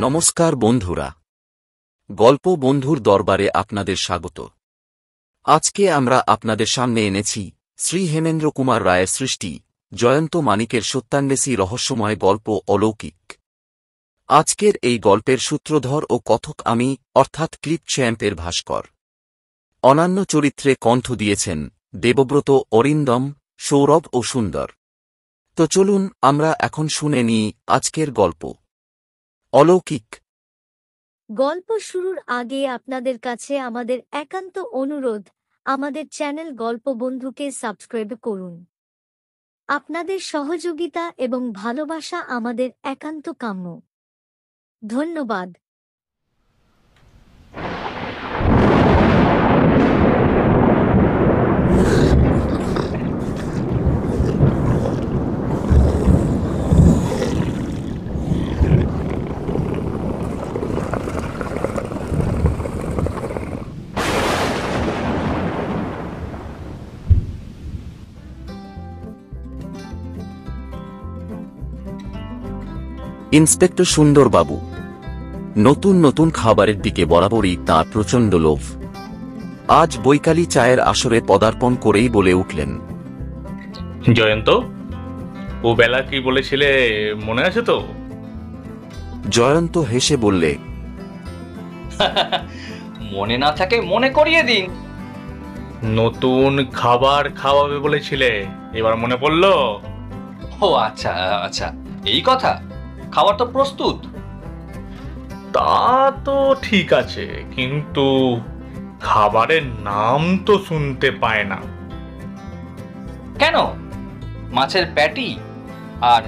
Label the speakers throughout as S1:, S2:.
S1: নমস্কার বন্ধুরা, গল্প বন্ধুর দরবারে আপনাদের স্বাগত। আজকে আমরা আপনাদের সামনে এনেছি শ্রী হেমেন্দ্র কুমার রায়ের সৃষ্টি জয়ন্ত মানিকের সত্যান্বেষী রহস্যময় গল্প অলৌকিক। আজকের এই গল্পের সূত্রধর ও কথক আমি অর্থাৎ ক্লিপ চ্যাম্পের ভাস্কর। অন্যান্য চরিত্রে কণ্ঠ দিয়েছেন দেবব্রত, অরিন্দম, সৌরভ ও সুন্দর। তো চলুন আমরা এখন শুনে নিই আজকের গল্প অলৌকিক।
S2: গল্প শুরুর আগে আপনাদের কাছে আমাদের একান্ত অনুরোধ, আমাদের চ্যানেল গল্প বন্ধুকে সাবস্ক্রাইব করুন। আপনাদের সহযোগিতা এবং ভালোবাসা আমাদের একান্ত কাম্য। ধন্যবাদ।
S1: ইন্সপেক্টর সুন্দরবাবু নতুন নতুন খাবারের দিকে বরাবরই তাঁর প্রচণ্ড লোভ। আজ বৈকালী চায়ের আসরে পদার্পণ করেই বলে উঠলেন,
S3: জয়ন্ত, ও বেলা কি বলেছিলে মনে আছে তো?
S1: জয়ন্ত হেসে বললে,
S4: মনে না থাকে মনে করিয়ে দিন।
S3: নতুন খাবার খাওয়াবে বলেছিলে, এবার মনে পড়লো?
S4: ও আচ্ছা আচ্ছা, এই কথা। খাবার তো প্রস্তুত।
S3: তা তো ঠিক আছে, কিন্তু খাবারের নাম তো শুনতে পায় না।
S4: কেন? মাছের প্যাটি আর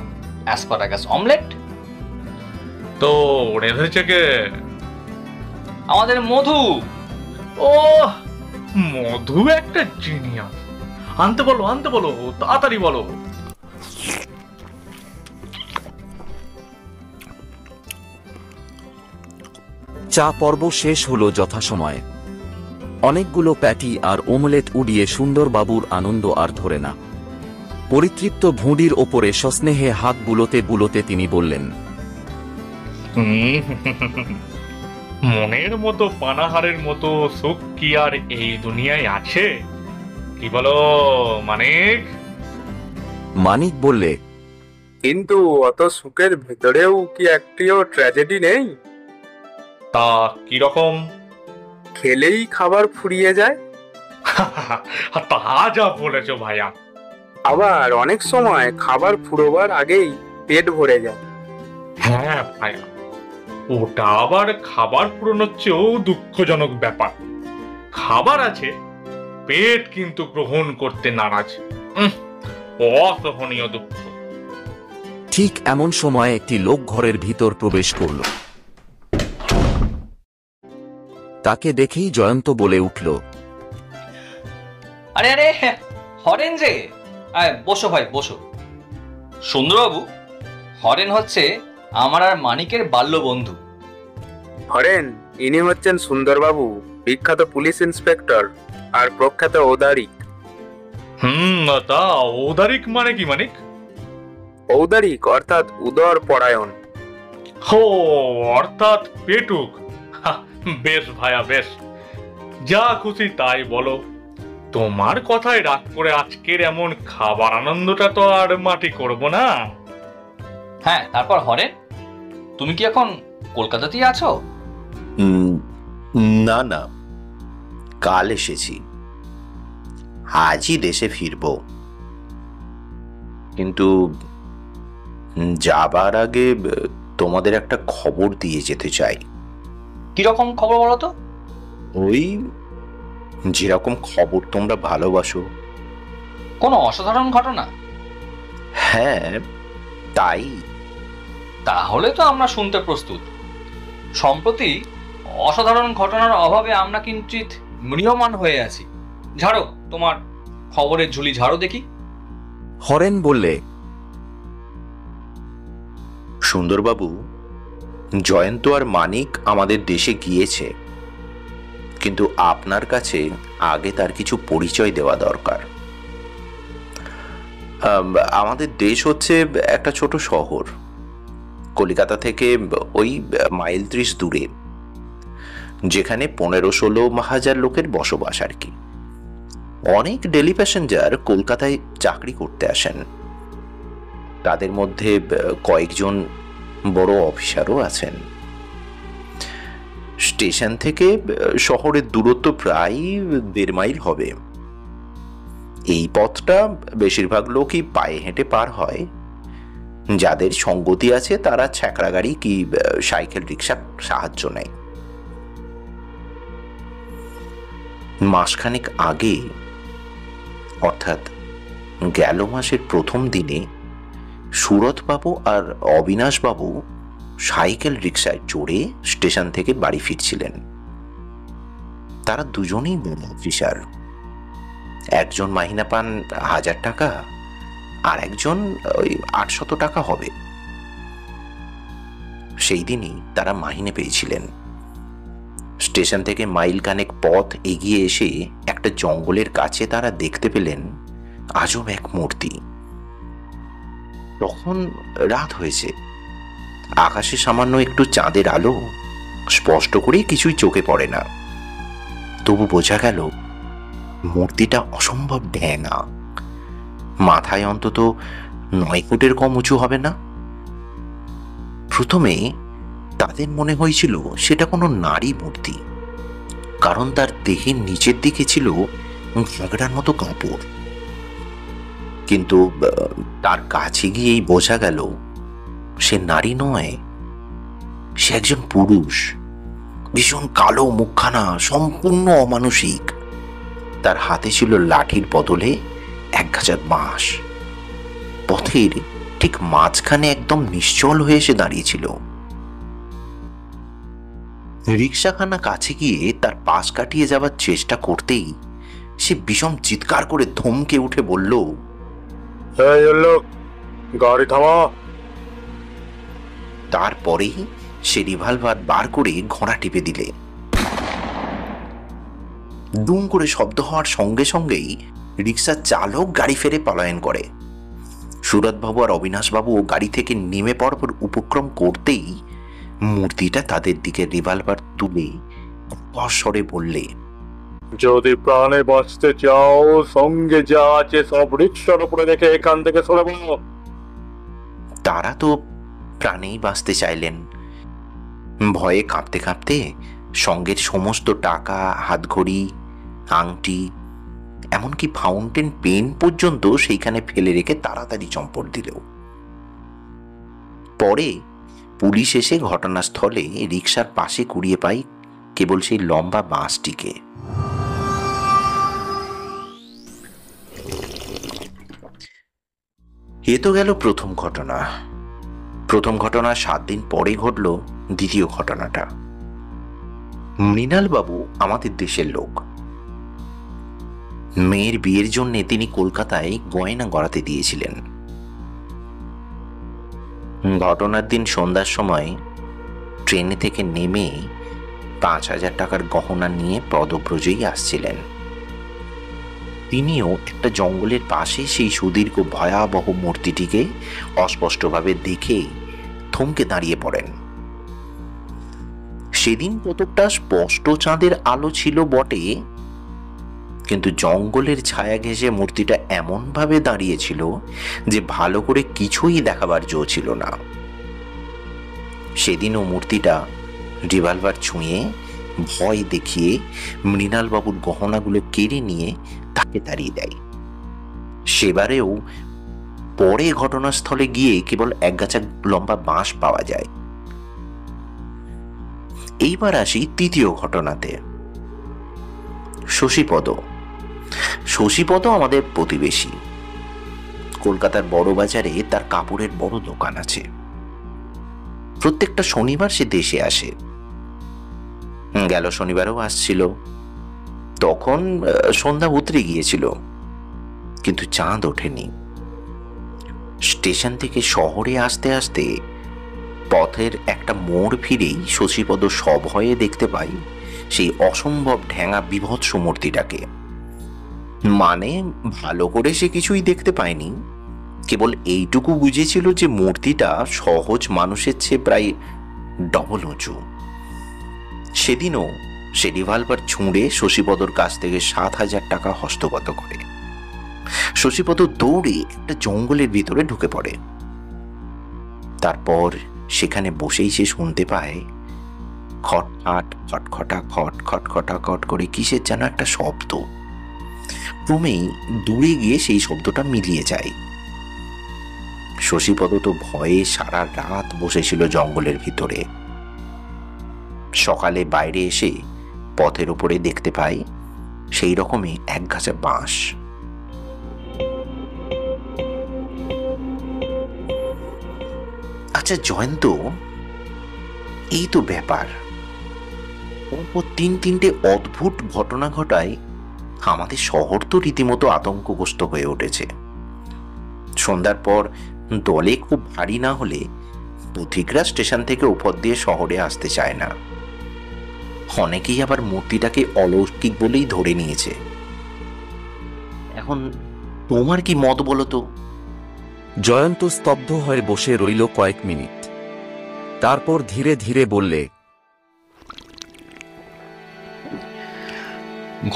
S4: অ্যাসপারাগাস অমলেট।
S3: তো রেঁধেছে কে?
S4: আমাদের মধু।
S3: ও, মধু একটা জিনিয়াস। আনতে বলো, আনতে বলো, তাড়াতাড়ি বলো।
S1: চা পর্ব শেষ হল যথাসময়ে। অনেকগুলো প্যাটি আর ওমলেট উড়িয়ে সুন্দরবাবুর আনন্দ আর ধরে না। পরিতৃপ্ত ভুঁড়ির ওপরে সস্নেহে হাত বুলোতে বুলোতে তিনি বললেন,
S3: মনের মতো পানাহারের মতো সুখ কি আর এই দুনিয়ায় আছে? কি বলো মানিক?
S1: মানিক বললে,
S5: কিন্তু অত সুখের ভেতরেও কি একটিও ট্র্যাজেডি নেই?
S3: তা কিরকম?
S5: খেলেই খাবার ফুরিয়ে যায়।
S3: তা যা বলেছো ভাইয়া।
S5: আবার অনেক সময় খাবার ফুরোবার আগেই পেট ভরে যায়।
S3: হ্যাঁ ভাইয়া, ওটা আবার খাবার পূরণের চেয়েও দুঃখজনক ব্যাপার। খাবার আছে, পেট কিন্তু গ্রহণ করতে নারাজ। অসহনীয় দুঃখ।
S1: ঠিক এমন সময় একটি লোক ঘরের ভিতর প্রবেশ করল। তাকে দেখেই জয়ন্ত বলে উঠল,
S4: আরে আরে, হরেন যে। বসো ভাই, বসো। সুন্দরবাবু, হরেন হচ্ছে আমার আর মানিকের বাল্য বন্ধু।
S5: হরেন, ইনি হচ্ছেন সুন্দরবাবু, বিখ্যাত পুলিশ ইন্সপেক্টর আর প্রখ্যাত ঔদারিক।
S3: তা ঔদারিক মানে কি মানিক?
S5: ঔদারিক অর্থাৎ উদর পরায়ণ।
S3: ও, অর্থাৎ পেটুক। বেশ ভাইয়া, বেশ। যা খুশি তাই বলো। তোমার কথায় রাগ করে আজকের এমন খাবার আনন্দটা তো আর মাটি করব না।
S4: হ্যাঁ, তারপর হরেন, তুমি কি এখন কলকাতাতেই আছো?
S6: না না, কাল এসেছি, আজই দেশে ফিরব। কিন্তু যাবার আগে তোমাদের একটা খবর দিয়ে যেতে চাই।
S4: কিরকম খবর বলো তো?
S6: ওই যেরকম খবর তোমরা ভালোবাসো।
S4: কোনো অসাধারণ ঘটনা?
S6: হ্যাঁ, তাই।
S4: তাহলে তো আমরা শুনতে প্রস্তুত। সম্প্রতি অসাধারণ ঘটনার অভাবে আমরা কিঞ্চিত ম্রিয়মাণ হয়ে আছি। ঝাড়ো তোমার খবরের ঝুলি, ঝাড়ো দেখি।
S1: হরেন বললে,
S6: সুন্দরবাবু, জয়ন্ত আর মানিক আমাদের দেশে গিয়েছে, কিন্তু আপনার কাছে আগে তার কিছু পরিচয় দেওয়া দরকার। আমাদের দেশ হচ্ছে একটা ছোট শহর, কলিকাতা থেকে ওই মাইল 30 দূরে, যেখানে 15-16 হাজার লোকের বসবাস আর কি। অনেক ডেলি প্যাসেঞ্জার কলকাতায় চাকরি করতে আসেন, তাদের মধ্যে কয়েকজন বড় অফিসারও আছেন। স্টেশন থেকে শহরের দূরত্ব প্রায় 1.5 মাইল হবে। এই পথটা বেশিরভাগ লোকই পায়ে হেঁটে পার হয়। যাদের সঙ্গতি আছে তারা ছ্যাঁকড়া গাড়ি কি সাইকেল রিক্সার সাহায্য নেয়। মাসখানেক আগে, অর্থাৎ গেল মাসের প্রথম দিনে, সুরতবাবু আর অবিনাশবাবু সাইকেল রিক্সায় চড়ে স্টেশন থেকে বাড়ি ফিরছিলেন। তারা দুজনেই বড় অফিসার। একজন মাহিনা পান 1000 টাকা, আর একজন ওই 800 টাকা হবে। সেই দিনই তারা মাহিনে পেয়েছিলেন। স্টেশন থেকে মাইল খানেক পথ এগিয়ে এসে একটা জঙ্গলের কাছে তারা দেখতে পেলেন আজব এক মূর্তি। তখন রাত হয়েছে, আকাশে সামান্য একটু চাঁদের আলো, স্পষ্ট করে কিছুই চোখে পড়ে না। তবু বোঝা গেল মূর্তিটা অসম্ভব ঢ্যাঙা। মাথায় অন্তত 9 ফুটের কম উঁচু হবে না। প্রথমে তাদের মনে হয়েছিল সেটা কোনো নারী মূর্তি, কারণ তার দেহের নিচের দিকে ছিল ঘাগড়ার মতো কাপড়। কিন্তু তার কাছে গিয়েই বোঝা গেল সে নারী নয়, সে একজন পুরুষ। ভীষণ কালো মুখখানা, সম্পূর্ণ অমানুষিক। তার হাতে ছিল লাঠির বদলে 1 গাছা বাঁশ। পথের ঠিক মাঝখানে একদম নিশ্চল হয়ে এসে দাঁড়িয়েছিল। রিক্সাখানা কাছে গিয়ে তার পাশ কাটিয়ে যাবার চেষ্টা করতেই সে বিষম চিৎকার করে ধমকে উঠে বলল,
S5: গাড়ি থামা।
S6: তারপরেই সে রিভলভার বার করে ঘোড়া টিপে দিলে। দুম করে শব্দ হওয়ার সঙ্গে সঙ্গেই রিক্সার চালক গাড়ি ফেরে পলায়ন করে। সুরতবাবু আর অবিনাশবাবু গাড়ি থেকে নেমে পড়ার উপক্রম করতেই মূর্তিটা তাদের দিকে রিভলভার তুলে স্বরে বললে,
S3: যদি প্রাণে বাঁচতে চাও, সঙ্গে যা আছে সব রিক্সার উপরে রেখে এখান থেকে সরে পড়ো।
S6: তারা তো প্রাণেই বাঁচতে চাইলেন। ভয়ে কাঁপতে কাঁপতে সঙ্গের সমস্ত টাকা, হাতঘড়ি, আংটি, এমনকি ফাউন্টেন পেন পর্যন্ত সেইখানে ফেলে রেখে তাড়াতাড়ি চম্পট দিল। পরে পুলিশ এসে ঘটনাস্থলে রিক্সার পাশে কুড়িয়ে পায় কেবল সেই লম্বা বাঁশটিকে। এ তো গেল প্রথম ঘটনা। প্রথম ঘটনা 7 দিন পরে ঘটল দ্বিতীয় ঘটনাটা। মৃণালবাবু আমাদের দেশের লোক। মেয়ের বিয়ের জন্য তিনি কলকাতায় গয়না গড়াতে দিয়েছিলেন। ঘটনার দিন সন্ধ্যার সময় ট্রেনে থেকে নেমে 5000 টাকার গহনা নিয়ে পদব্রজেই আসছিলেন। তিনিও একটা জঙ্গলের পাশে সেই সুদীর্ঘ ভয়াবহ মূর্তিটিকে অস্পষ্টভাবে দেখে থমকে দাঁড়িয়ে পড়েন। সেদিন কতকটা স্পষ্ট চাঁদের আলো ছিল বটে, কিন্তু জঙ্গলের ছায়া ঘেঁষে মূর্তিটা এমনভাবে দাঁড়িয়েছিল যে ভালো করে কিছুই দেখাবার জো ছিল না। সেদিনও মূর্তিটা রিভলভার ছুঁয়ে ভয় দেখিয়ে মৃণালবাবুর গহনাগুলো কেড়ে নিয়ে তাকে তাড়িয়ে দেয়। সেবারেও পরে ঘটনাস্থলে গিয়ে কেবল 1 গাছা লম্বা বাঁশ পাওয়া যায়। এইবার আসি তৃতীয় ঘটনাতে। শশীপদ আমাদের প্রতিবেশী। কলকাতার বড় বাজারে তার কাপড়ের বড় দোকান আছে। প্রত্যেকটা শনিবার সে দেশে আসে। গেল শনিবারও আসছিল। তখন সন্ধ্যা উতরে গিয়েছিল, কিন্তু চাঁদ ওঠেনি। স্টেশন থেকে শহরে আসতে আসতে পথের একটা মোড় ফিরেই শশীপদ সভয়ে দেখতে পাই সেই অসম্ভব ঢ্যাঙা বিভৎস মূর্তিটাকে। মানে ভালো করে সে কিছুই দেখতে পায়নি, কেবল এইটুকু বুঝেছিল যে মূর্তিটা সহজ মানুষের চেয়ে প্রায় ডবল উঁচু। সেদিনও সে রিভলভার ছুঁড়ে শশীপদর কাছ থেকে 7,000 টাকা হস্তগত করে। শশীপদ দৌড়ে একটা জঙ্গলের ভিতরে ঢুকে পড়ে। তারপর সেখানে বসেই সে শুনতে পায় খটখাট খটখটা খট খটখটা খট করে কিসের যেন একটা শব্দ। ক্রমেই দূরে গিয়ে সেই শব্দটা মিলিয়ে যায়। শশীপদ তো ভয়ে সারা রাত বসেছিল জঙ্গলের ভিতরে। সকালে বাইরে এসে পথের উপরে দেখতে পায় সেই রকমই এক গাছা বাঁশ। আচ্ছা জয়ন্ত, এই তো ব্যাপার। পরপর 3-3টে অদ্ভুত ঘটনা ঘটায় আমাদের শহর তো রীতিমতো আতঙ্কগ্রস্ত হয়ে উঠেছে। সন্ধ্যার পর দলে খুব ভারী না হলে পথিকরা স্টেশন থেকে উপর দিয়ে শহরে আসতে চায় না। অনেকেই আবার মূর্তিটাকে অলৌকিক বলেই ধরে নিয়েছে। এখন তোমার কি মত বলো তো?
S1: জয়ন্ত স্তব্ধ হয়ে বসে রইল কয়েক মিনিট। তারপর ধীরে ধীরে বললে,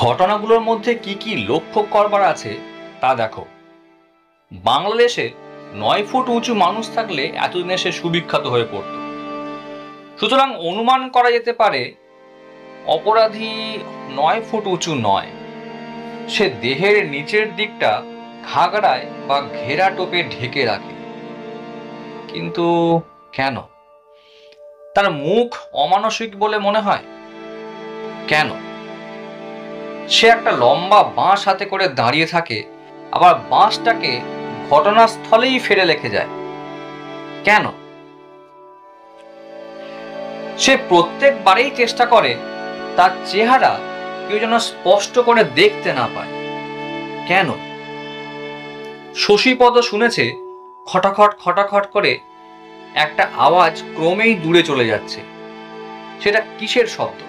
S4: ঘটনাগুলোর মধ্যে কি কি লক্ষ্য করবার আছে তা দেখো। বাংলাদেশে 9 ফুট উঁচু মানুষ থাকলে এতদিনে সে সুবিখ্যাত হয়ে পড়ত। সুতরাং অনুমান করা যেতে পারে অপরাধী 9 ফুট উঁচু নয়। সে দেহের নিচের দিকটা ঘাগড়ায় বা ঘেরা টোপে ঢেকে রাখে। কিন্তু কেন? তার মুখ অমানসিক বলে মনে হয় কেন? সে একটা লম্বা বাঁশ হাতে করে দাঁড়িয়ে থাকে, আবার বাঁশটাকে ঘটনাস্থলেই ফেলে রেখে যায় কেন? সে প্রত্যেকবারেই চেষ্টা করে তার চেহারা কেউ যেন স্পষ্ট করে দেখতে না পায় কেন? শশীপদ শুনেছে খটাখট খটাখট করে একটা আওয়াজ ক্রমেই দূরে চলে যাচ্ছে। সেটা কিসের শব্দ?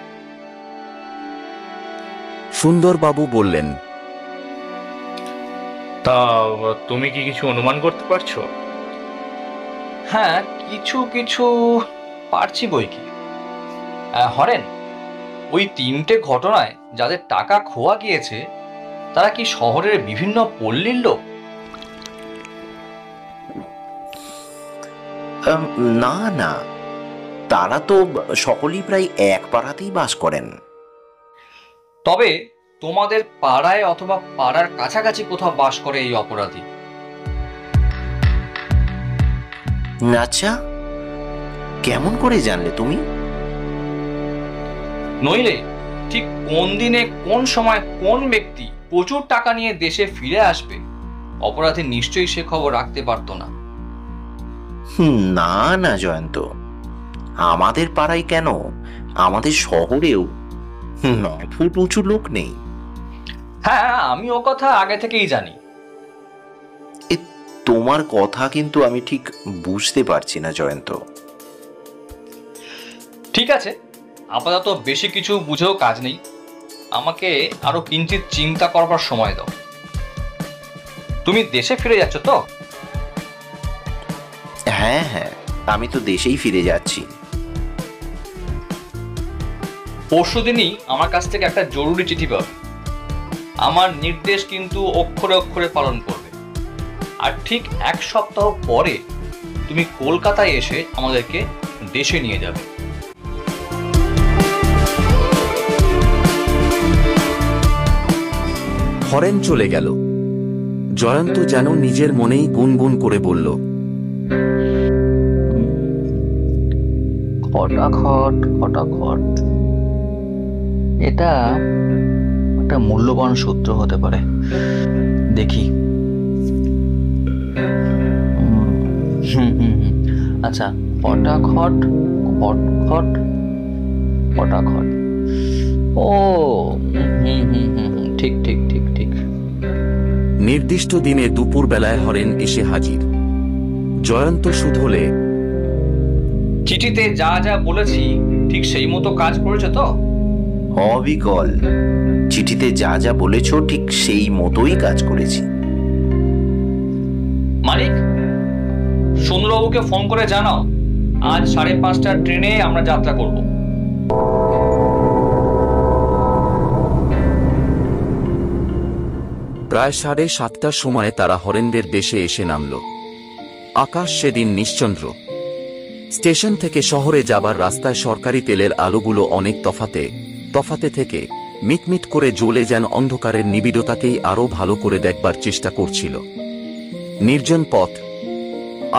S1: সুন্দরবাবু বললেন,
S3: তা তুমি কি কিছু অনুমান করতে পারছো?
S4: হ্যাঁ, কিছু কিছু পারছি বই কি। হরেন, ওই 3টে ঘটনায় যাদের টাকা খোয়া গিয়েছে তারা কি শহরের বিভিন্ন পল্লীর লোক?
S6: না না, তারা তো সকলেই প্রায় এক পাড়াতেই বাস করেন।
S4: তবে তোমাদের পাড়ায় অথবা পাড়ার কাছাকাছি কোথাও বাস করে এই অপরাধী।
S6: আচ্ছা, কেমন করে জানলে তুমি?
S4: নইলে ঠিক কোন দিনে কোন সময় কোন ব্যক্তি প্রচুর টাকা নিয়ে দেশে ফিরে আসবে অপরাধী নিশ্চয়ই সে খবর রাখতে পারত না।
S6: না না জয়ন্ত, আমাদের পাড়ায় কেন, আমাদের শহরেও 9 ফুট উঁচু লোক নেই।
S4: হ্যাঁ, আমি ও কথা আগে থেকেই জানি।
S6: তোমার কথা কিন্তু আমি ঠিক বুঝতে পারছি না জয়ন্ত।
S4: ঠিক আছে, আপাতত বেশি কিছু বুঝেও কাজ নেই। আমাকে আরো কিঞ্চিত চিন্তা করবার সময় দাও। তুমি দেশে ফিরে যাচ্ছ তো?
S6: হ্যাঁ হ্যাঁ, আমি তো দেশেই ফিরে যাচ্ছি।
S4: পরশুদিনই আমার কাছ থেকে একটা জরুরি চিঠি পাবে। আমার নির্দেশ কিন্তু অক্ষরে অক্ষরে পালন করবে। আর ঠিক 1 সপ্তাহ পরে তুমি কলকাতায় এসে আমাদেরকে দেশে নিয়ে যাবে।
S1: হরেন চলে গেল। জয়ন্ত যেন নিজের মনেই গুনগুন করে বলল,
S4: খটাখট খটাখট, এটা একটা মূল্যবান সূত্র হতে পারে। দেখি। আচ্ছা, খটাখট খটখট খটাখট, ও ঠিক ঠিক ঠিক ঠিক।
S1: নির্দিষ্ট দিনে দুপুর বেলায় হরেন এসে হাজির। জয়ন্ত শুধলে,
S4: চিঠিতে যা যা বলেছি ঠিক সেই মতো কাজ করেছে তো?
S6: অবিকল, চিঠিতে যা যা বলেছ ঠিক সেই মতোই কাজ করেছি।
S4: মালিক, সুন্দরবাবুকে ফোন করে জানাও আজ 5:30টার ট্রেনে আমরা যাত্রা করব।
S1: প্রায় 7:30টার সময় তারা হরেন্দ্রের দেশে এসে নামল। আকাশ সেদিন নিশ্চন্দ্র। স্টেশন থেকে শহরে যাবার রাস্তায় সরকারি তেলের আলোগুলো অনেক তফাতে থেকে মিটমিট করে জ্বলে যেন অন্ধকারের নিবিড়তাকেই আরো ভালো করে দেখবার চেষ্টা করছিল। নির্জন পথ,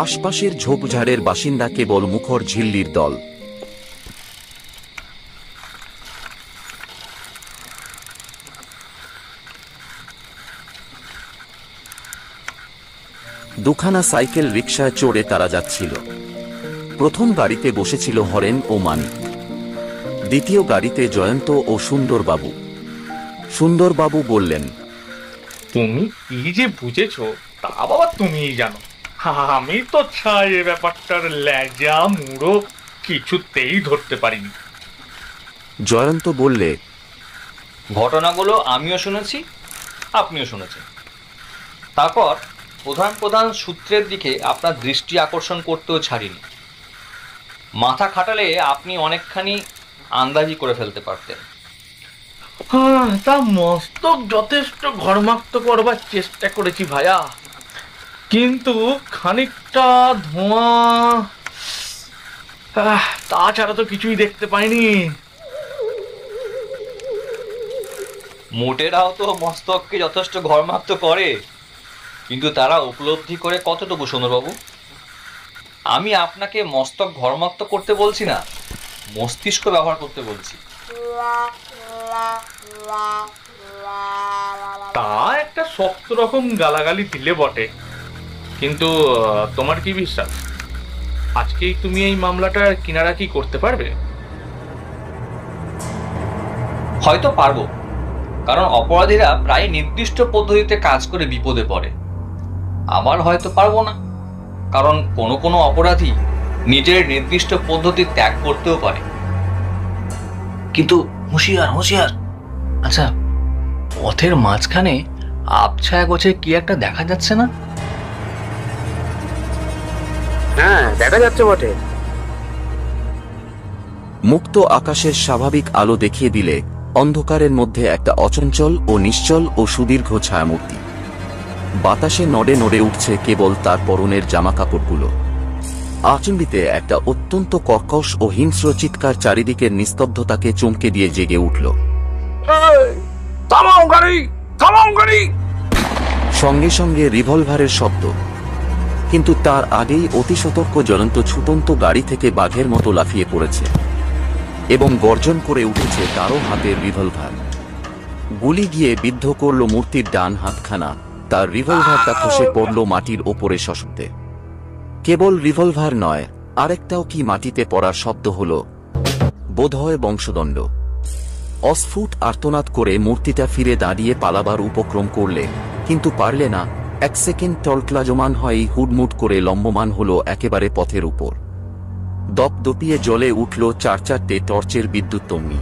S1: আশপাশের ঝোপঝাড়ের বাসিন্দা কেবল মুখর ঝিল্লির দল। দুখানা সাইকেল রিকশায় চড়ে তারা যাচ্ছিল। প্রথম গাড়িতে বসেছিল হরেন ও মানিক, দ্বিতীয় গাড়িতে জয়ন্ত ও সুন্দরবাবু। সুন্দরবাবু বললেন,
S3: তুমি কি যে বুঝেছ তা বাবা তুমিই জানো। আমি তো ছাই এ ব্যাপারটার লেজা মুড়ো কিছুতেই ধরতে পারিনি।
S1: জয়ন্ত বললে,
S4: ঘটনাগুলো আমিও শুনেছি, আপনিও শুনেছেন। তারপর প্রধান প্রধান সূত্রের দিকে আপনার দৃষ্টি আকর্ষণ করতেও ছাড়িনি। মাথা খাটালে আপনি অনেকখানি আন্দাজি করে ফেলতে পারতেন।
S3: তা মস্তক যথেষ্ট ঘরমাক্ত করবার চেষ্টা করেছি ভাইয়া, কিন্তু খানিকটা ধোঁয়া তাছাড়া তো কিছুই দেখতে পাইনি।
S4: মোটেরাও তো মস্তককে যথেষ্ট ঘরমাক্ত করে, কিন্তু তারা উপলব্ধি করে কতটুকু সুন্দরবাবু? আমি আপনাকে মস্তক ঘরমাক্ত করতে বলছি না, মস্তিষ্ক ব্যবহার করতে বলছি।
S3: তা একটা শক্ত রকম গালাগালি দিলে বটে, কিন্তু তোমার কি বিশ্বাস আজকেই তুমি এই মামলাটার কিনারা কি করতে পারবে?
S4: হয়তো পারবো, কারণ অপরাধীরা প্রায় নির্দিষ্ট পদ্ধতিতে কাজ করে বিপদে পড়ে। আবার হয়তো পারবো না, কারণ কোনো কোনো অপরাধী নিজের নির্দিষ্ট পদ্ধতি ত্যাগ করতেও পারে। কিন্তু হুঁশিয়ার হুঁশিয়ার, আচ্ছা পথের মাঝখানে আবছায়া গোছে কি একটা দেখা যাচ্ছে না?
S5: হ্যাঁ, দেখা যাচ্ছে বটে।
S1: মুক্ত আকাশের স্বাভাবিক আলো দেখিয়ে দিলে অন্ধকারের মধ্যে একটা অচঞ্চল ও নিশ্চল ও সুদীর্ঘ ছায়ামূর্তি। বাতাসে নড়ে নড়ে উঠছে কেবল তার পরনের জামাকাপড়গুলো। আচমবিতে একটা অত্যন্ত কর্কশ ও হিংস্র চিৎকার চারিদিকের নিস্তব্ধতাকে চমকে দিয়ে জেগে উঠল। সঙ্গে সঙ্গে রিভলভারের শব্দ, কিন্তু তার আগেই অতি সতর্ক জ্বলন্ত ছুটন্ত গাড়ি থেকে বাঘের মতো লাফিয়ে পড়েছে এবং গর্জন করে উঠেছে তারও হাতের রিভলভার। গুলি গিয়ে বিদ্ধ করল মূর্তির ডান হাতখানা, তার রিভলভারটা খসে পড়ল মাটির ওপরে সশব্দে। কেবল রিভলভার নয়, আরেকটাও কি মাটিতে পড়ার শব্দ হল, বোধহয় বংশদণ্ড। অস্ফুট আর্তনাদ করে মূর্তিটা ফিরে দাঁড়িয়ে পালাবার উপক্রম করলে, কিন্তু পারলে না। 1 সেকেন্ড টলটলাজমান হয়েই হুডমুড করে লম্বমান হল একেবারে পথের উপর। দপদপিয়ে জ্বলে উঠল 4-4টে টর্চের বিদ্যুৎ তম্মি।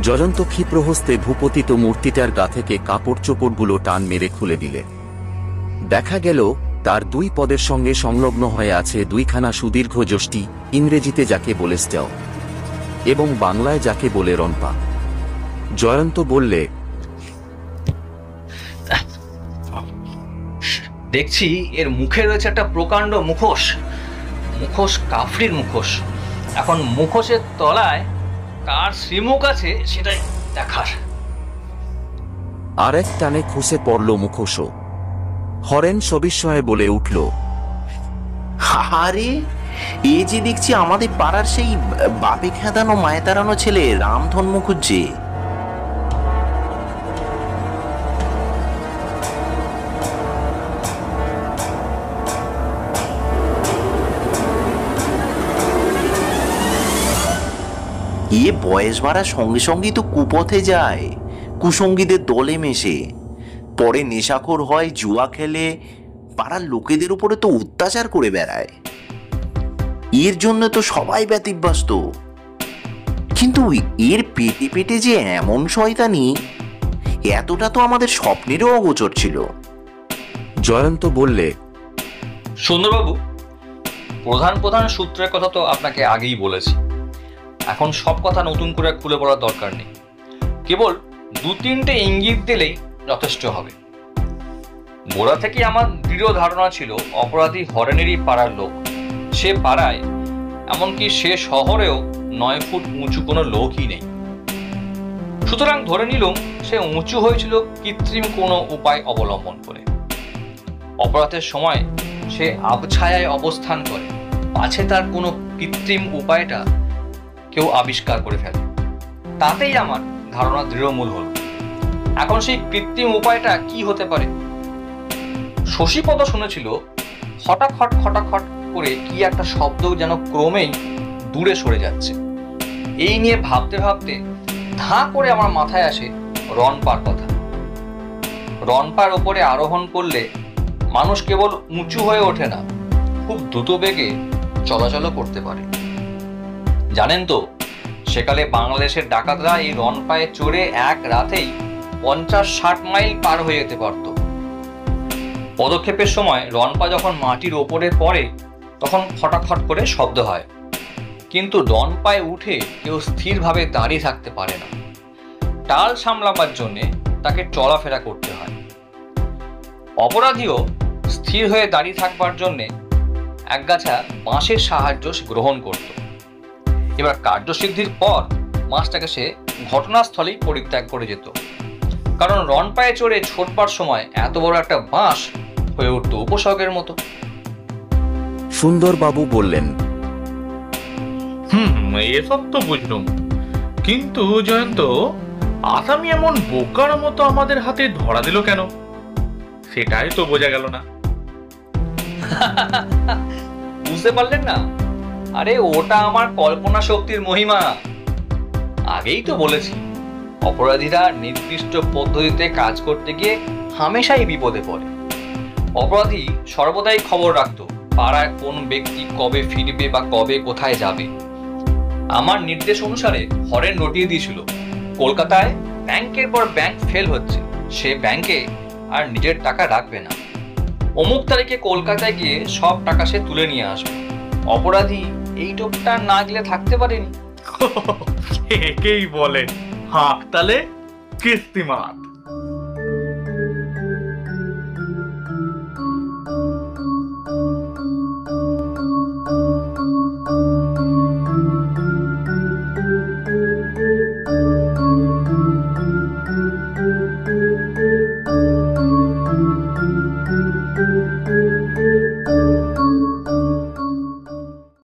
S1: জ্বলন্ত ক্ষিপ্রহস্তে ভূপতিত মূর্তিটার গা থেকে কাপড় চোপড়গুলো টান মেরে খুলে দিলে দেখা গেল তার 2 পদের সঙ্গে সংলগ্ন হয়ে আছে 2খানা সুদীর্ঘ যষ্টি, ইংরেজিতে যাকে বলে স্টেল এবং বাংলায় যাকে বলে রনপা। জয়ন্ত বললে,
S4: দেখছি এর মুখে রয়েছে একটা প্রকাণ্ড মুখোশ, মুখোশ কাফরির মুখোশ। এখন মুখোশের তলায় কার শ্রীমুখ আছে সেটাই দেখার।
S1: আরেক টানে খসে পড়ল মুখোশ। হরেন সবিস্ময়ে বলে উঠল,
S6: আরে এ যে দেখছি আমাদের পাড়ার সেই বাপে খেদানো মায়ে তাড়ানো ছেলে রামধন মুখুজ্জি। এ বয়স বাড়ার সঙ্গে সঙ্গেই তো কুপথে যায়, কুসঙ্গীদের দলে মেশে, পরে নেশাখোর হয়, জুয়া খেলে, পাড়ার লোকেদের উপরে তো অত্যাচার করে বেড়ায়। এর জন্য তো সবাই ব্যতিব্যস্ত, কিন্তু এর পেটে পেটে যে এমন শয়তানি, এতটা তো আমাদের স্বপ্নেরও অগোচর ছিল।
S1: জয়ন্ত বললে,
S4: সুন্দরবাবু, প্রধান প্রধান সূত্রের কথা তো আপনাকে আগেই বলেছি। এখন সব কথা নতুন করে খুলে পড়ার দরকার নেই, কেবল 2-3টে ইঙ্গিত দিলেই যথেষ্ট হবে। গোড়া থেকে আমার দৃঢ় ধারণা ছিল অপরাধী হরেনেরই পাড়ার লোক। সে পাড়ায়, এমনকি সে শহরেও 9 ফুট উঁচু কোনো লোকই নেই। সুতরাং ধরে নিলুম সে উঁচু হয়েছিল কৃত্রিম কোনো উপায় অবলম্বন করে। অপরাধের সময় সে আবছায়ায় অবস্থান করে, পাছে তার কোনো কৃত্রিম উপায়টা কেউ আবিষ্কার করে ফেলে। তাতেই আমার ধারণা দৃঢ়মূল হল। এখন সেই কৃত্রিম উপায়টা কি হতে পারে? শশীপদ শুনেছিল খটাখট খটাখট করে কি একটা শব্দ যেন ক্রমেই দূরে সরে যাচ্ছে। এই নিয়ে ভাবতে ভাবতে ধাঁ করে আমার মাথায় আসে রনপার কথা। রনপার ওপরে আরোহণ করলে মানুষ কেবল উঁচু হয়ে ওঠে না, খুব দ্রুত বেগে চলাচলও করতে পারে। জানেন তো, সেকালে বাংলাদেশের ডাকাতরা এই রনপায়ে চড়ে এক রাতেই 50-60 মাইল পার হয়ে যেতে পারত। পদক্ষেপের সময় রনপা যখন মাটির ওপরে পড়ে তখন খটাখট করে শব্দ হয়, কিন্তু রনপায় উঠে কেউ স্থিরভাবে দাঁড়িয়ে থাকতে পারে না। টাল সামলাবার জন্য তাকে চলাফেরা করতে হয়। অপরাধীও স্থির হয়ে দাঁড়িয়ে থাকবার জন্য একগাছা বাঁশের সাহায্য গ্রহণ করত। এবার কার্যসিদ্ধির পর বাঁশটাকে সে ঘটনাস্থলেই পরিত্যাগ করে যেত, কারণ রনপায়ে চড়ে ছোটবার সময় এত বড় একটা বাঁশ হয়ে উঠত উপসর্গের মতো।
S1: সুন্দরবাবু বললেন,
S3: এসব তো বুঝলুম, কিন্তু জয়ন্ত, আসামি এমন বোকার মতো আমাদের হাতে ধরা দিল কেন? সেটাই তো বোঝা গেল না।
S4: বুঝতে পারলেন না? আরে ওটা আমার কল্পনা শক্তির মহিমা। আগেই তো বলেছি, অপরাধীরা নির্দিষ্ট পদ্ধতিতে কাজ করতে গিয়ে হামেশাই বিপদে পড়ে। অপরাধী সর্বদাই খবর রাখত পাড়ায় কোন ব্যক্তি কবে ফিরবে বা কবে কোথায় যাবে। আমার নির্দেশ অনুসারে হরেন রটিয়ে দিয়েছিল কলকাতায় ব্যাংকের পর ব্যাংক ফেল হচ্ছে, সে ব্যাংকে আর নিজের টাকা রাখবে না। অমুক তারিখে কলকাতায় গিয়ে সব টাকা সে তুলে নিয়ে আসবে। অপরাধী এই টোপটা না গেলে থাকতে পারেনি।
S3: একেই বলে হাঁক তালে কিস্তিমাত।